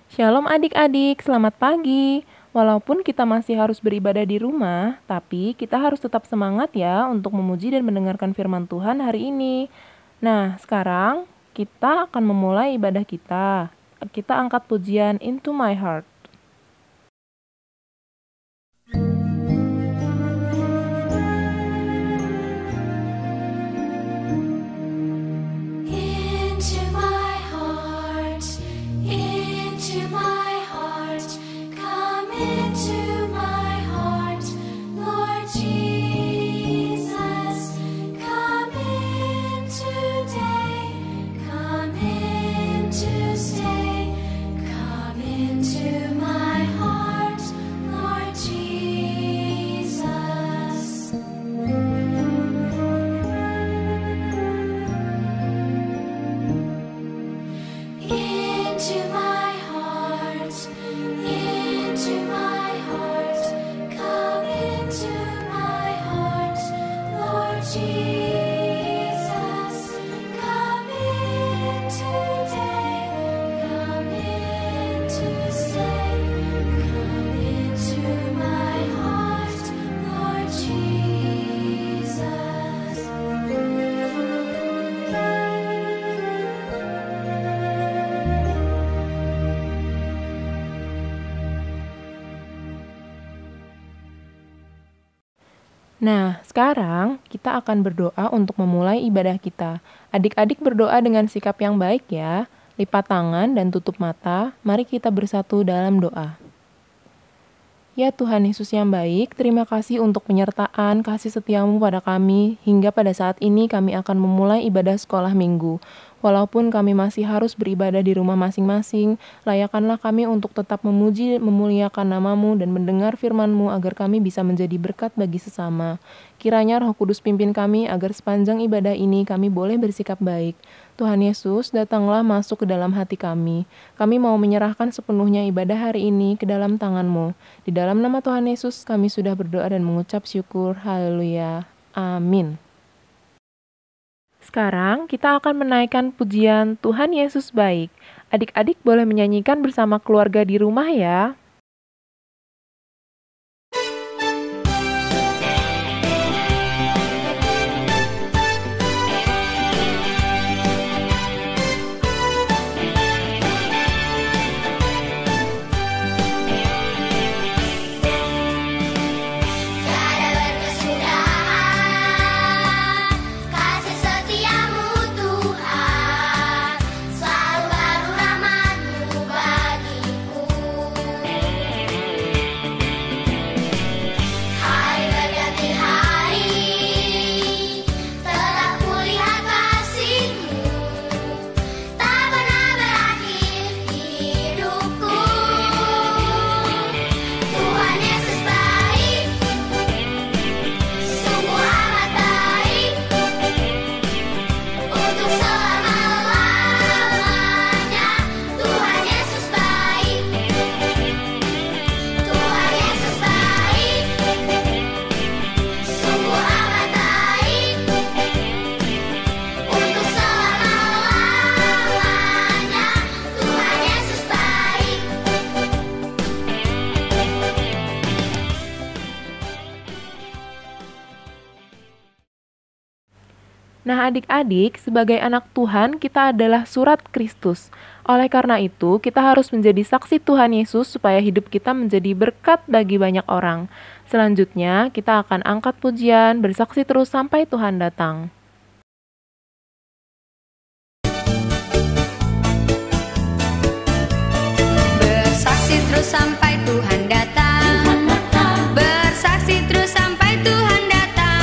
Shalom adik-adik, selamat pagi. Walaupun kita masih harus beribadah di rumah, tapi kita harus tetap semangat ya untuk memuji dan mendengarkan firman Tuhan hari ini. Nah, sekarang kita akan memulai ibadah kita. Kita angkat pujian Into My Heart. Into my heart, come into my heart, Lord Jesus, come in today, come in to stay, come into my heart, Lord Jesus. Into my heart, come into my heart, Lord Jesus, come in today, come in to stay, come into my heart, Lord Jesus. Nah, sekarang kita akan berdoa untuk memulai ibadah kita. Adik-adik berdoa dengan sikap yang baik ya. Lipat tangan dan tutup mata. Mari kita bersatu dalam doa. Ya Tuhan Yesus yang baik, terima kasih untuk penyertaan, kasih setiamu pada kami, hingga pada saat ini kami akan memulai ibadah sekolah minggu. Walaupun kami masih harus beribadah di rumah masing-masing, layakkanlah kami untuk tetap memuji, memuliakan namamu, dan mendengar firman-Mu agar kami bisa menjadi berkat bagi sesama. Kiranya Roh Kudus pimpin kami agar sepanjang ibadah ini kami boleh bersikap baik. Tuhan Yesus, datanglah masuk ke dalam hati kami. Kami mau menyerahkan sepenuhnya ibadah hari ini ke dalam tangan-Mu. Di dalam nama Tuhan Yesus, kami sudah berdoa dan mengucap syukur. Haleluya. Amin. Sekarang kita akan menaikkan pujian Tuhan Yesus baik. Adik-adik boleh menyanyikan bersama keluarga di rumah ya. Tiada berkesudahan, kasih setiamu Tuhan, selalu baru rahmat-Mu bagiku. Hari berganti hari, telah kulihat kasih-Mu, tak pernah berakhir di hidupku. Tuhan Yesus baik, sungguh amat baik, untuk selama-lamanya. Tuhan Yesus baik, Tuhan Yesus baik, sungguh amat baik, untuk selama-lamanya. Tuhan Yesus baik. Nah adik-adik, sebagai anak Tuhan kita adalah surat Kristus. Oleh karena itu, kita harus menjadi saksi Tuhan Yesus supaya hidup kita menjadi berkat bagi banyak orang. Selanjutnya, kita akan angkat pujian, bersaksi terus sampai Tuhan datang. Bersaksi terus sampai Tuhan datang. Bersaksi terus sampai Tuhan datang.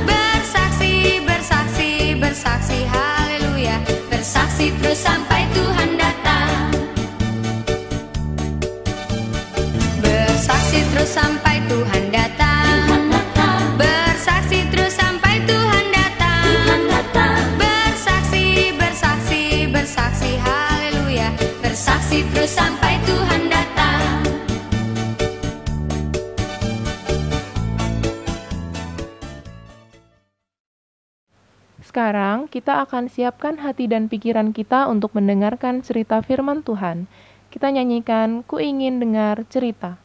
Bersaksi, bersaksi, bersaksi, haleluya. Bersaksi terus sampai Tuhan datang. Bersaksi terus sampai Tuhan datang. Bersaksi terus sampai Tuhan datang. Bersaksi, bersaksi, bersaksi, haleluya. Bersaksi terus sampai Tuhan datang. Sekarang kita akan siapkan hati dan pikiran kita untuk mendengarkan cerita firman Tuhan. kita nyanyikan Ku Ingin Dengar Cerita.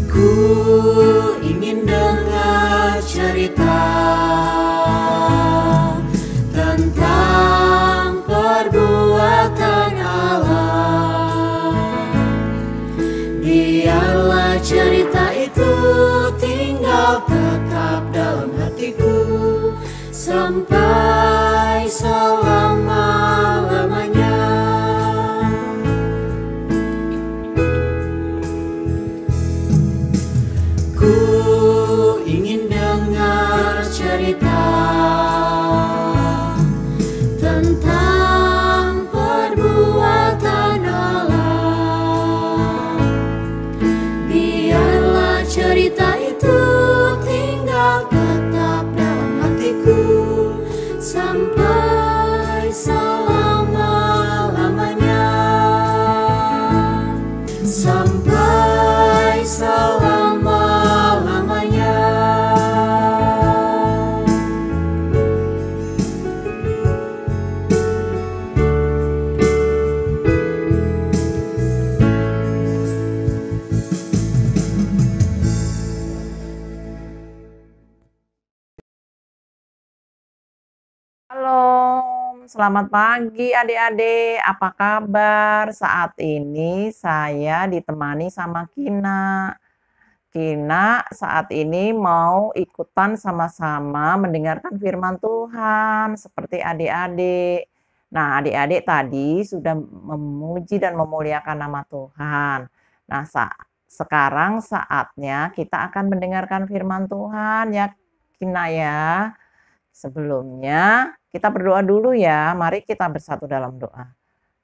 Ku ingin dengar cerita tentang perbuatan Allah. Biarlah cerita itu tinggal tetap dalam hatiku sampai selama-lamanya. Ku ingin dengar cerita tentang perbuatan Allah. Biarlah cerita itu tinggal tetap dalam hatiku sampai selama-lamanya. Sampai selama-lamanya. Halo, selamat pagi adik-adik. Apa kabar? Saat ini saya ditemani sama Kina. Kina saat ini mau ikutan sama-sama mendengarkan firman Tuhan seperti adik-adik. Nah, adik-adik tadi sudah memuji dan memuliakan nama Tuhan. Nah, sekarang saatnya kita akan mendengarkan firman Tuhan ya, Kina ya. Sebelumnya kita berdoa dulu ya. Mari kita bersatu dalam doa.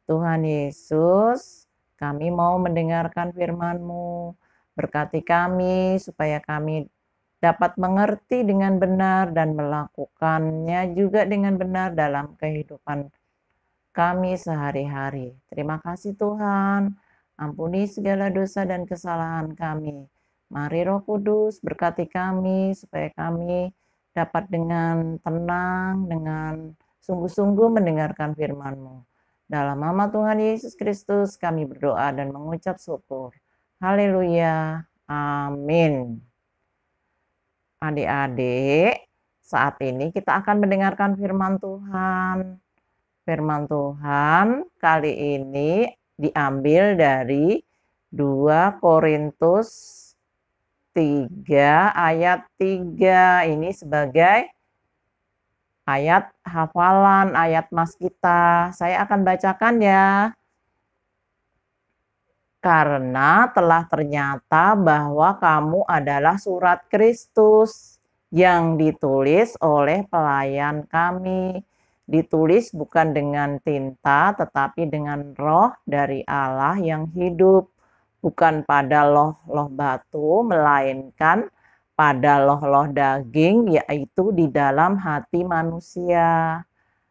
Tuhan Yesus, kami mau mendengarkan firman-Mu. Berkati kami supaya kami dapat mengerti dengan benar dan melakukannya juga dengan benar dalam kehidupan kami sehari-hari. Terima kasih Tuhan. Ampuni segala dosa dan kesalahan kami. Mari Roh Kudus berkati kami supaya kami dapat dengan tenang, dengan sungguh-sungguh mendengarkan firman-Mu. Dalam nama Tuhan Yesus Kristus kami berdoa dan mengucap syukur. Haleluya. Amin. Adik-adik, saat ini kita akan mendengarkan firman Tuhan. Firman Tuhan kali ini diambil dari 2 Korintus 3 ayat 3. Ini sebagai ayat hafalan, ayat mas kita. Saya akan bacakan ya. Karena telah ternyata bahwa kamu adalah surat Kristus yang ditulis oleh pelayan kami. Ditulis bukan dengan tinta tetapi dengan roh dari Allah yang hidup. Bukan pada loh-loh batu, melainkan pada loh-loh daging, yaitu di dalam hati manusia.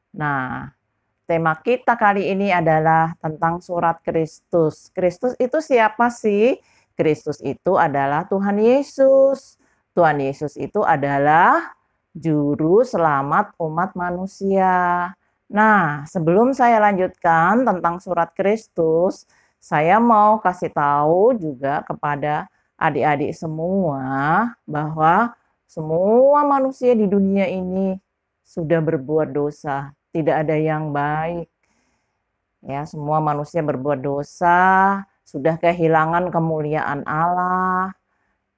Nah, tema kita kali ini adalah tentang surat Kristus. Kristus itu siapa sih? Kristus itu adalah Tuhan Yesus. Tuhan Yesus itu adalah juru selamat umat manusia. Nah, sebelum saya lanjutkan tentang surat Kristus, saya mau kasih tahu juga kepada adik-adik semua bahwa semua manusia di dunia ini sudah berbuat dosa. Tidak ada yang baik. Ya, semua manusia berbuat dosa, sudah kehilangan kemuliaan Allah,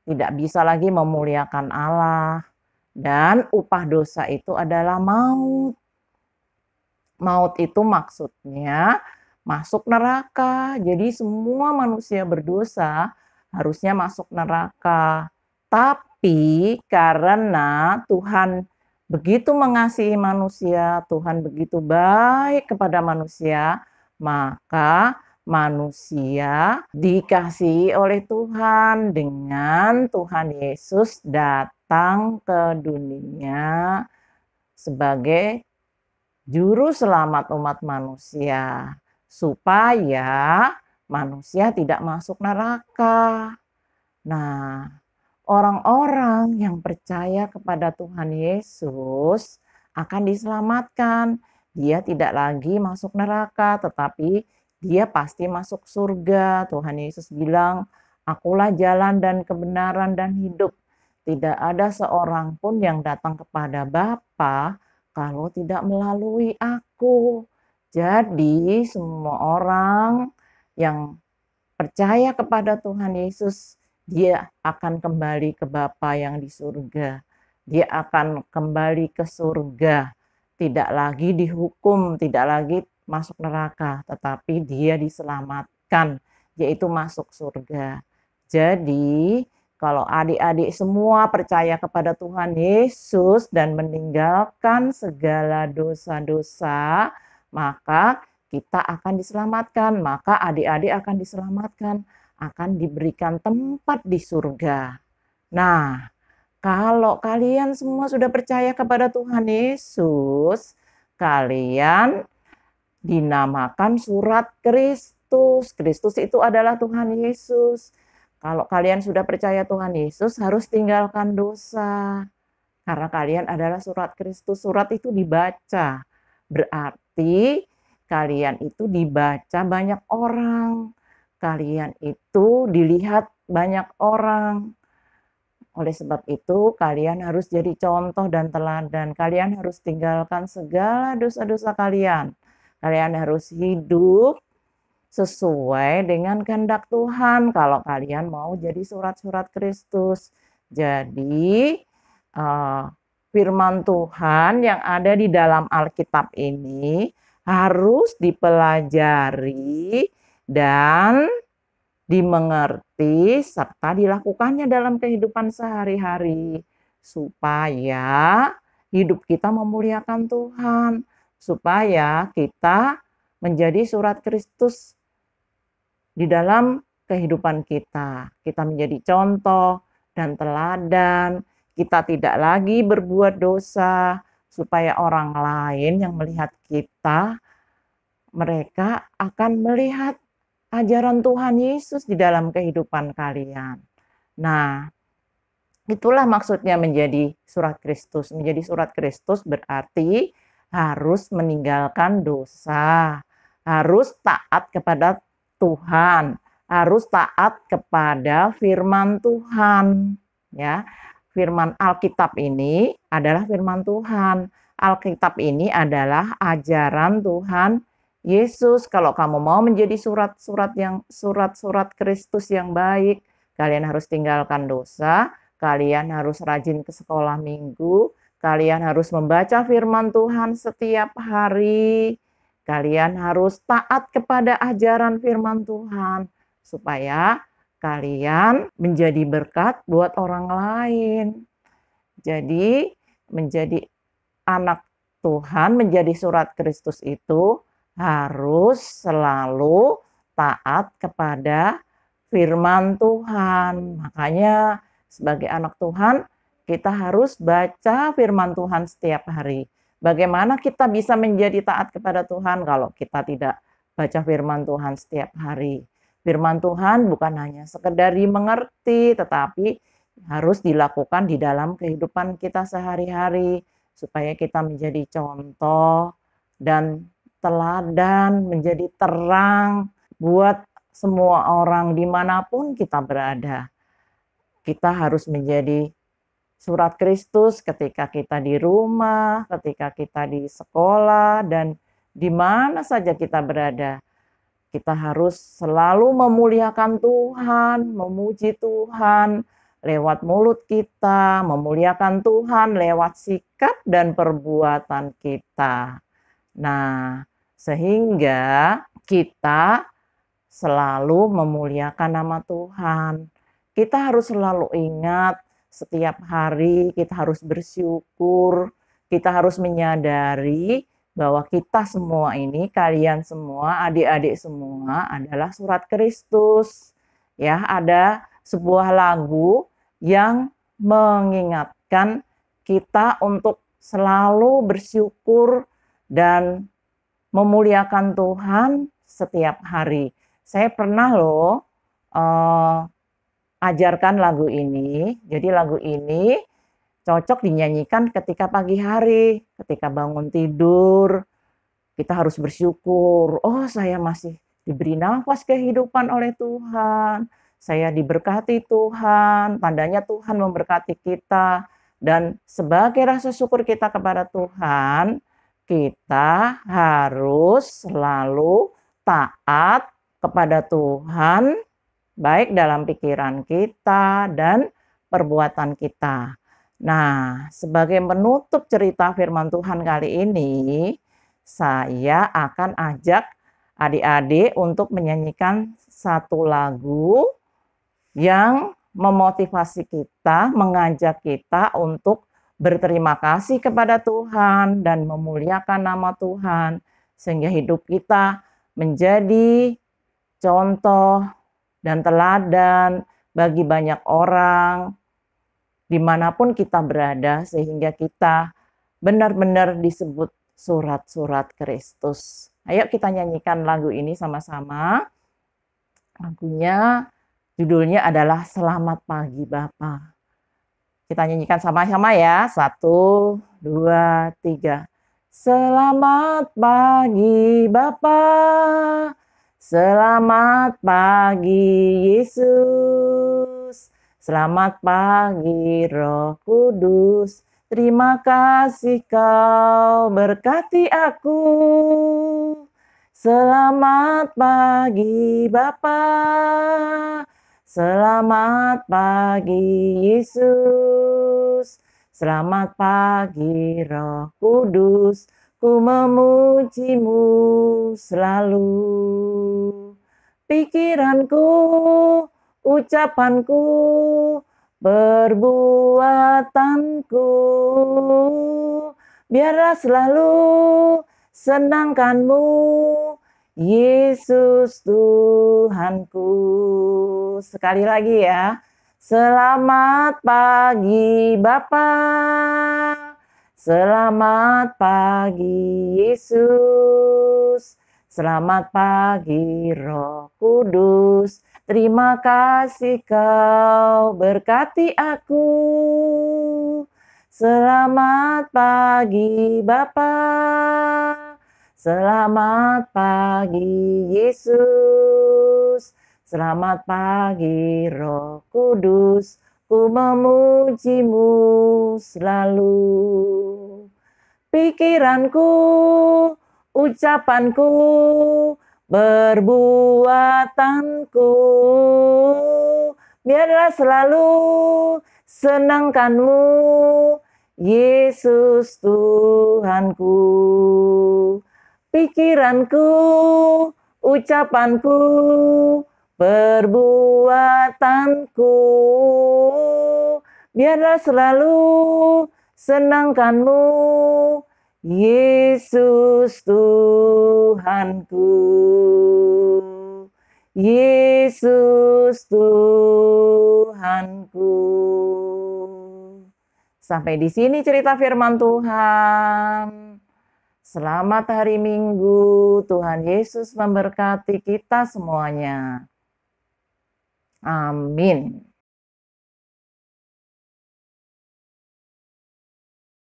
tidak bisa lagi memuliakan Allah. Dan upah dosa itu adalah maut. Maut itu maksudnya masuk neraka. Jadi semua manusia berdosa harusnya masuk neraka. Tapi karena Tuhan begitu mengasihi manusia, Tuhan begitu baik kepada manusia, maka manusia dikasihi oleh Tuhan dengan Tuhan Yesus datang ke dunia sebagai juru selamat umat manusia. Supaya manusia tidak masuk neraka. Nah, orang-orang yang percaya kepada Tuhan Yesus akan diselamatkan. Dia tidak lagi masuk neraka, tetapi dia pasti masuk surga. Tuhan Yesus bilang, "Akulah jalan dan kebenaran dan hidup. Tidak ada seorang pun yang datang kepada Bapa kalau tidak melalui aku." Jadi, semua orang yang percaya kepada Tuhan Yesus, dia akan kembali ke Bapa yang di surga. Dia akan kembali ke surga. Tidak lagi dihukum, tidak lagi masuk neraka, tetapi dia diselamatkan, yaitu masuk surga. Jadi, kalau adik-adik semua percaya kepada Tuhan Yesus dan meninggalkan segala dosa-dosa, maka kita akan diselamatkan, maka adik-adik akan diselamatkan, akan diberikan tempat di surga. Nah, kalau kalian semua sudah percaya kepada Tuhan Yesus, kalian dinamakan surat Kristus. Kristus itu adalah Tuhan Yesus. Kalau kalian sudah percaya Tuhan Yesus, harus tinggalkan dosa. Karena kalian adalah surat Kristus. Surat itu dibaca. Berarti kalian itu dibaca banyak orang. Kalian itu dilihat banyak orang. Oleh sebab itu, kalian harus jadi contoh dan teladan. Kalian harus tinggalkan segala dosa-dosa kalian. Kalian harus hidup sesuai dengan kehendak Tuhan kalau kalian mau jadi surat-surat Kristus. Jadi, firman Tuhan yang ada di dalam Alkitab ini harus dipelajari dan dimengerti serta dilakukannya dalam kehidupan sehari-hari supaya hidup kita memuliakan Tuhan, supaya kita menjadi surat Kristus di dalam kehidupan kita. Kita menjadi contoh dan teladan, kita tidak lagi berbuat dosa supaya orang lain yang melihat kita, mereka akan melihat ajaran Tuhan Yesus di dalam kehidupan kalian. Nah, itulah maksudnya menjadi surat Kristus. Menjadi surat Kristus berarti harus meninggalkan dosa, harus taat kepada Tuhan, harus taat kepada firman Tuhan. Ya, firman Alkitab ini adalah firman Tuhan. Alkitab ini adalah ajaran Tuhan Yesus. Kalau kamu mau menjadi surat-surat Kristus yang baik, kalian harus tinggalkan dosa, kalian harus rajin ke sekolah minggu, kalian harus membaca firman Tuhan setiap hari, kalian harus taat kepada ajaran firman Tuhan, supaya kalian menjadi berkat buat orang lain. Jadi, menjadi anak Tuhan, menjadi surat Kristus itu harus selalu taat kepada firman Tuhan. Makanya sebagai anak Tuhan, kita harus baca firman Tuhan setiap hari. Bagaimana kita bisa menjadi taat kepada Tuhan kalau kita tidak baca firman Tuhan setiap hari? Firman Tuhan bukan hanya sekedar dimengerti, tetapi harus dilakukan di dalam kehidupan kita sehari-hari supaya kita menjadi contoh dan teladan, menjadi terang buat semua orang dimanapun kita berada. Kita harus menjadi surat Kristus ketika kita di rumah, ketika kita di sekolah, dan di mana saja kita berada. Kita harus selalu memuliakan Tuhan, memuji Tuhan lewat mulut kita, memuliakan Tuhan lewat sikap dan perbuatan kita. Nah, sehingga kita selalu memuliakan nama Tuhan. Kita harus selalu ingat setiap hari, kita harus bersyukur, kita harus menyadari bahwa kita semua ini, kalian semua, adik-adik semua adalah surat Kristus. Ya, ada sebuah lagu yang mengingatkan kita untuk selalu bersyukur dan memuliakan Tuhan setiap hari. Saya pernah loh ajarkan lagu ini. Jadi lagu ini cocok dinyanyikan ketika pagi hari, ketika bangun tidur. Kita harus bersyukur, oh saya masih diberi nafas kehidupan oleh Tuhan. Saya diberkati Tuhan, tandanya Tuhan memberkati kita. Dan sebagai rasa syukur kita kepada Tuhan, kita harus selalu taat kepada Tuhan, baik dalam pikiran kita dan perbuatan kita. Nah, sebagai penutup cerita firman Tuhan kali ini, saya akan ajak adik-adik untuk menyanyikan satu lagu yang memotivasi kita, mengajak kita untuk berterima kasih kepada Tuhan dan memuliakan nama Tuhan, sehingga hidup kita menjadi contoh dan teladan bagi banyak orang dimanapun kita berada, sehingga kita benar-benar disebut surat-surat Kristus. Ayo kita nyanyikan lagu ini sama-sama. Lagunya, judulnya adalah Selamat Pagi Bapa. Kita nyanyikan sama-sama ya. 1, 2, 3. Selamat pagi Bapa. Selamat pagi Yesus. Selamat pagi Roh Kudus. Terima kasih kau berkati aku. Selamat pagi Bapa. Selamat pagi Yesus. Selamat pagi Roh Kudus. Ku memujimu selalu. Pikiranku, ucapanku, perbuatanku, biarlah selalu senangkanmu, Yesus Tuhanku. Sekali lagi ya. Selamat pagi Bapa. Selamat pagi Yesus. Selamat pagi Roh Kudus. Terima kasih kau berkati aku. Selamat pagi Bapa. Selamat pagi Yesus. Selamat pagi Roh Kudus. Ku memujimu selalu. Pikiranku, ucapanku, perbuatanku, biarlah selalu senangkanmu, Yesus Tuhanku. Pikiranku, ucapanku, perbuatanku, biarlah selalu senangkanmu, Yesus Tuhanku. Yesus Tuhanku. Sampai di sini cerita firman Tuhan. Selamat hari Minggu. Tuhan Yesus memberkati kita semuanya. Amin.